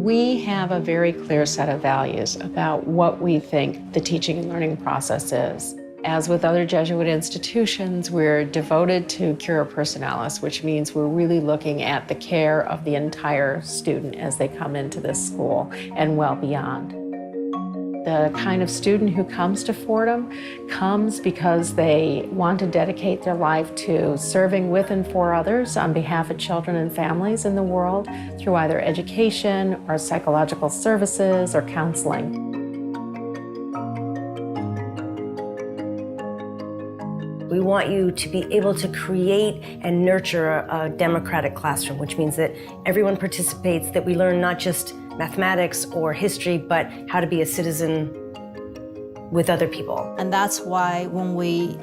We have a very clear set of values about what we think the teaching and learning process is. As with other Jesuit institutions, we're devoted to cura personalis, which means we're really looking at the care of the entire student as they come into this school and well beyond. The kind of student who comes to Fordham comes because they want to dedicate their life to serving with and for others on behalf of children and families in the world through either education or psychological services or counseling. We want you to be able to create and nurture a democratic classroom, which means that everyone participates, that we learn not just mathematics or history, but how to be a citizen with other people. And that's why when we,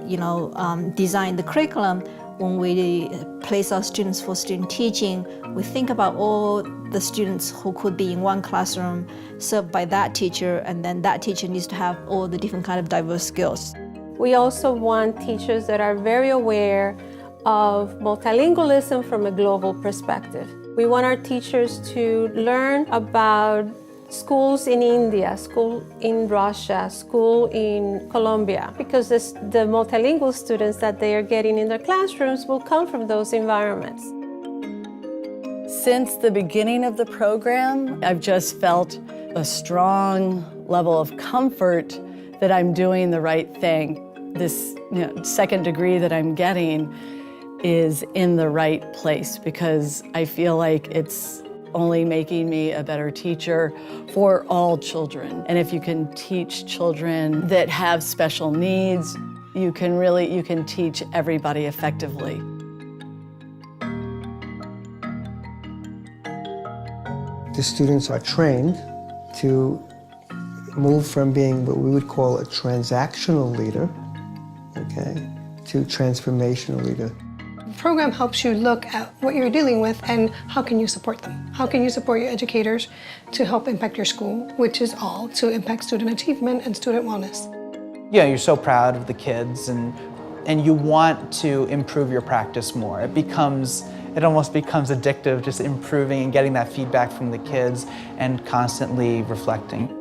design the curriculum, when we place our students for student teaching, we think about all the students who could be in one classroom served by that teacher, and then that teacher needs to have all the different kind of diverse skills. We also want teachers that are very aware of multilingualism from a global perspective. We want our teachers to learn about schools in India, school in Russia, school in Colombia, because the multilingual students that they are getting in their classrooms will come from those environments. Since the beginning of the program, I've just felt a strong level of comfort that I'm doing the right thing. This second degree that I'm getting is in the right place because I feel like it's only making me a better teacher for all children. And if you can teach children that have special needs, you can teach everybody effectively. The students are trained to move from being what we would call a transactional leader, to transformational leader. The program helps you look at what you're dealing with and how can you support them. How can you support your educators to help impact your school, which is all to impact student achievement and student wellness. Yeah, you're so proud of the kids and you want to improve your practice more. It almost becomes addictive, just improving and getting that feedback from the kids and constantly reflecting.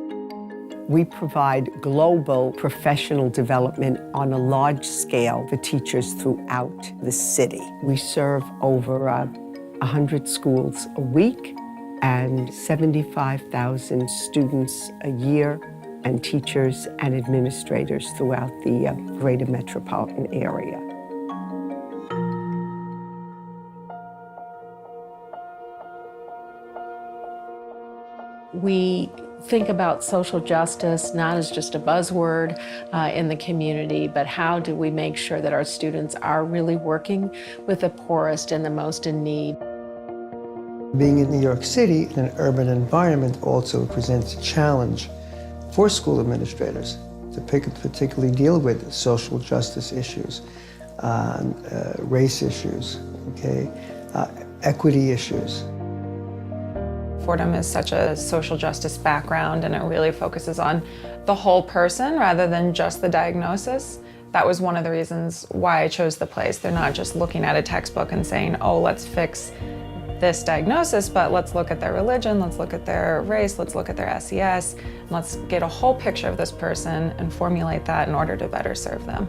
We provide global professional development on a large scale for teachers throughout the city. We serve over 100 schools a week and 75,000 students a year and teachers and administrators throughout the greater metropolitan area. We think about social justice not as just a buzzword in the community, but how do we make sure that our students are really working with the poorest and the most in need. Being in New York City in an urban environment also presents a challenge for school administrators to particularly deal with social justice issues, race issues, equity issues. Fordham is such a social justice background and it really focuses on the whole person rather than just the diagnosis. That was one of the reasons why I chose the place. They're not just looking at a textbook and saying, oh, let's fix this diagnosis, but let's look at their religion, let's look at their race, let's look at their SES, and let's get a whole picture of this person and formulate that in order to better serve them.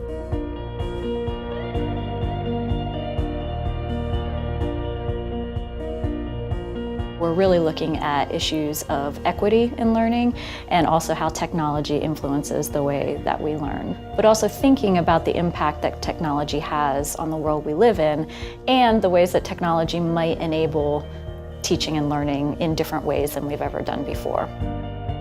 We're really looking at issues of equity in learning and also how technology influences the way that we learn. But also thinking about the impact that technology has on the world we live in and the ways that technology might enable teaching and learning in different ways than we've ever done before.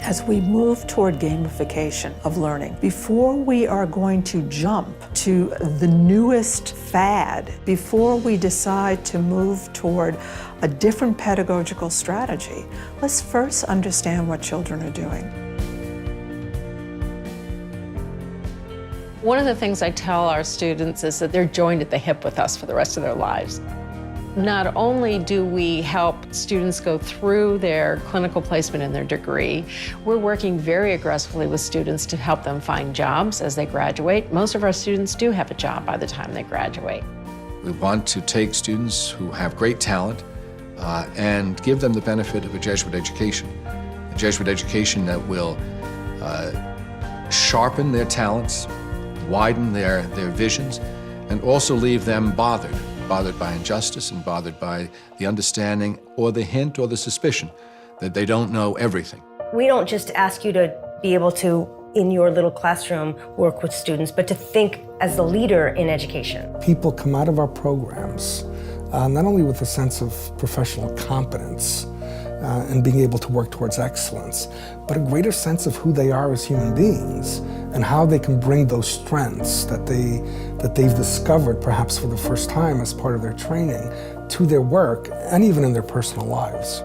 As we move toward gamification of learning, before we are going to jump to the newest fad, before we decide to move toward a different pedagogical strategy, let's first understand what children are doing. One of the things I tell our students is that they're joined at the hip with us for the rest of their lives. Not only do we help students go through their clinical placement in their degree, we're working very aggressively with students to help them find jobs as they graduate. Most of our students do have a job by the time they graduate. We want to take students who have great talent and give them the benefit of a Jesuit education. A Jesuit education that will sharpen their talents, widen their visions, and also leave them bothered by injustice and bothered by the understanding or the hint or the suspicion that they don't know everything. We don't just ask you to be able to, in your little classroom, work with students, but to think as the leader in education. People come out of our programs not only with a sense of professional competence and being able to work towards excellence, but a greater sense of who they are as human beings and how they can bring those strengths that they've discovered perhaps for the first time as part of their training to their work and even in their personal lives.